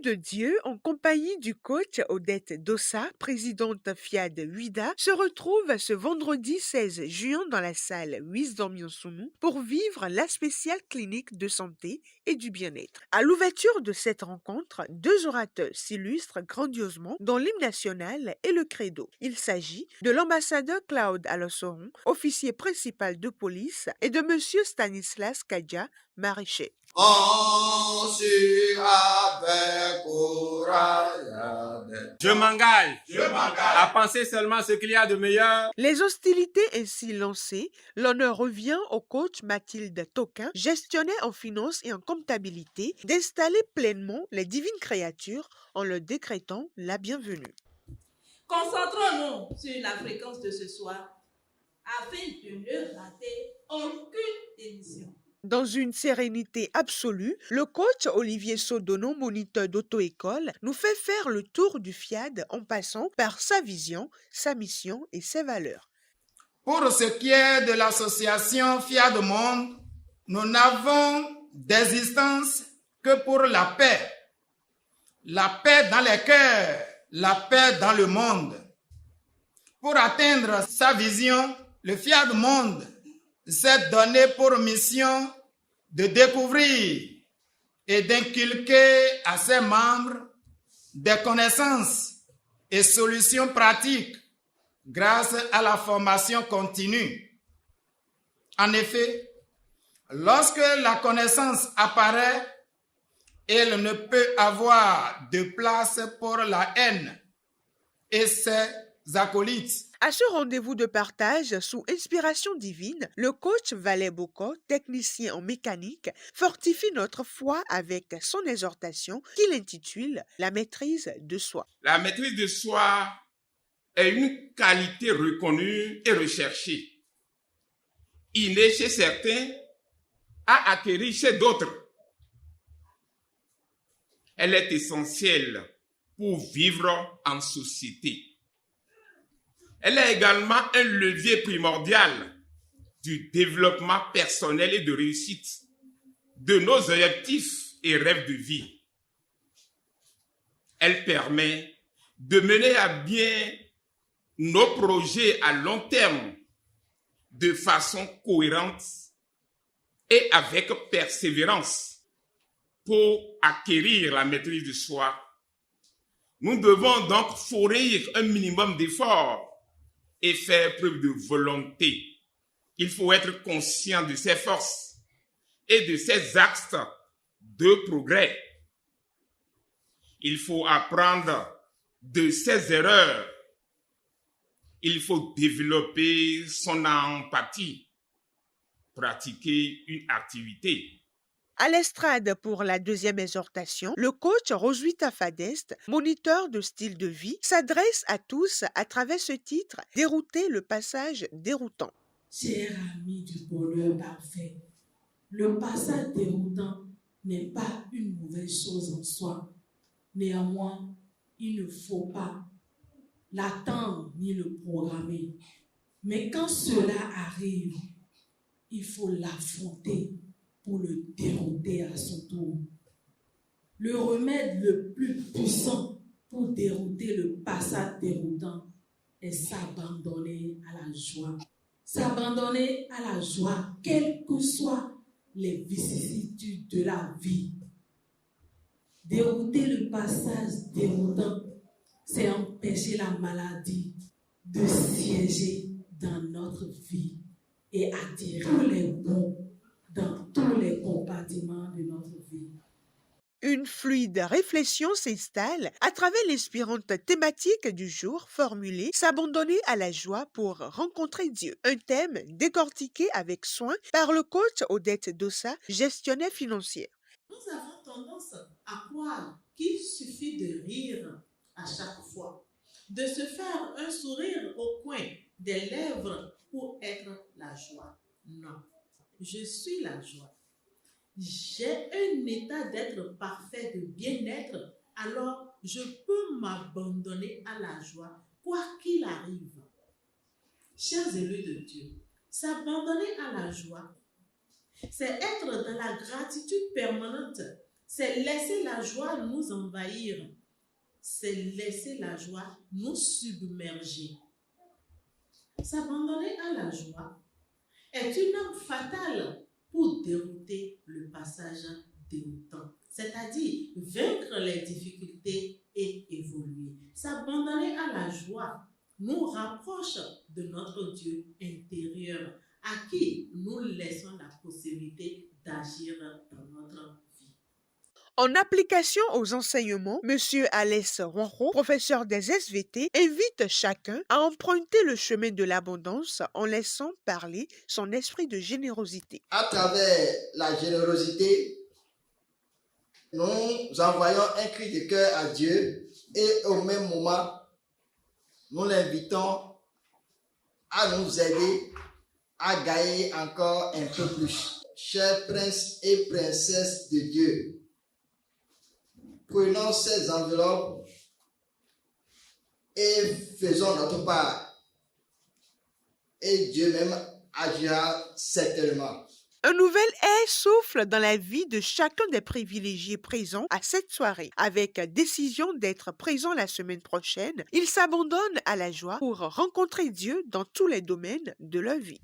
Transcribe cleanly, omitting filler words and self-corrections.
de Dieu, en compagnie du coach Odette Dossa, présidente Fiad Huida, se retrouve ce vendredi 16 juin dans la salle Wisdom Yonsunu pour vivre la spéciale clinique de santé et du bien-être. À l'ouverture de cette rencontre, deux orateurs s'illustrent grandiosement dans l'hymne national et le credo. Il s'agit de l'ambassadeur Claude Alossoron, officier principal de police, et de monsieur Stanislas Kadja, maraîcher. On suit avec courage. Je m'engage à penser seulement ce qu'il y a de meilleur. Les hostilités ainsi lancées, l'honneur revient au coach Mathilde Toquin, gestionnaire en finance et en comptabilité, d'installer pleinement les divines créatures en leur décrétant la bienvenue. Concentrons-nous sur la fréquence de ce soir afin de ne rater aucune émission. Dans une sérénité absolue, le coach Olivier Sodono, moniteur d'auto-école, nous fait faire le tour du FIAD en passant par sa vision, sa mission et ses valeurs. Pour ce qui est de l'association FIAD Monde, nous n'avons d'existence que pour la paix. La paix dans les cœurs, la paix dans le monde. Pour atteindre sa vision, le FIAD Monde s'est donné pour mission de découvrir et d'inculquer à ses membres des connaissances et solutions pratiques grâce à la formation continue. En effet, lorsque la connaissance apparaît, elle ne peut avoir de place pour la haine et ses acolytes. À ce rendez-vous de partage sous inspiration divine, le coach Valais Boko, technicien en mécanique, fortifie notre foi avec son exhortation qu'il intitule « La maîtrise de soi ». La maîtrise de soi est une qualité reconnue et recherchée. Innée chez certains, à acquérir chez d'autres. Elle est essentielle pour vivre en société. Elle est également un levier primordial du développement personnel et de réussite de nos objectifs et rêves de vie. Elle permet de mener à bien nos projets à long terme de façon cohérente et avec persévérance. Pour acquérir la maîtrise de soi, nous devons donc fournir un minimum d'efforts et faire preuve de volonté. Il faut être conscient de ses forces et de ses axes de progrès. Il faut apprendre de ses erreurs. Il faut développer son empathie, pratiquer une activité. À l'estrade pour la deuxième exhortation, le coach Roswitha Fadest, moniteur de style de vie, s'adresse à tous à travers ce titre « Dérouter le passage déroutant ». Chers amis du bonheur parfait, le passage déroutant n'est pas une mauvaise chose en soi. Néanmoins, il ne faut pas l'attendre ni le programmer. Mais quand cela arrive, il faut l'affronter pour le dérouter à son tour. Le remède le plus puissant pour dérouter le passage déroutant est s'abandonner à la joie. S'abandonner à la joie, quelles que soient les vicissitudes de la vie. Dérouter le passage déroutant, c'est empêcher la maladie de siéger dans notre vie et attirer les bons dans tous les compartiments de notre vie. Une fluide réflexion s'installe à travers l'inspirante thématique du jour formulée « S'abandonner à la joie pour rencontrer Dieu ». Un thème décortiqué avec soin par le coach Odette Dossa, gestionnaire financière. Nous avons tendance à croire qu'il suffit de rire à chaque fois, de se faire un sourire au coin des lèvres pour être la joie. Non, je suis la joie. J'ai un état d'être parfait, de bien-être, alors je peux m'abandonner à la joie, quoi qu'il arrive. Chers élus de Dieu, s'abandonner à la joie, c'est être dans la gratitude permanente, C'est laisser la joie nous envahir. C'est laisser la joie nous submerger. S'abandonner à la joie est une arme fatale pour dérouter le passage déroutant, c'est-à-dire vaincre les difficultés et évoluer. S'abandonner à la joie nous rapproche de notre Dieu intérieur, à qui nous laissons la possibilité d'agir dans notre vie. En application aux enseignements, M. Alès Ronro, professeur des SVT, invite chacun à emprunter le chemin de l'abondance en laissant parler son esprit de générosité. À travers la générosité, nous envoyons un cri de cœur à Dieu et au même moment, nous l'invitons à nous aider à gagner encore un peu plus. Chers princes et princesses de Dieu, prenons ces enveloppes et faisons notre part. Et Dieu même agira certainement. Un nouvel air souffle dans la vie de chacun des privilégiés présents à cette soirée. Avec décision d'être présent la semaine prochaine, ils s'abandonnent à la joie pour rencontrer Dieu dans tous les domaines de leur vie.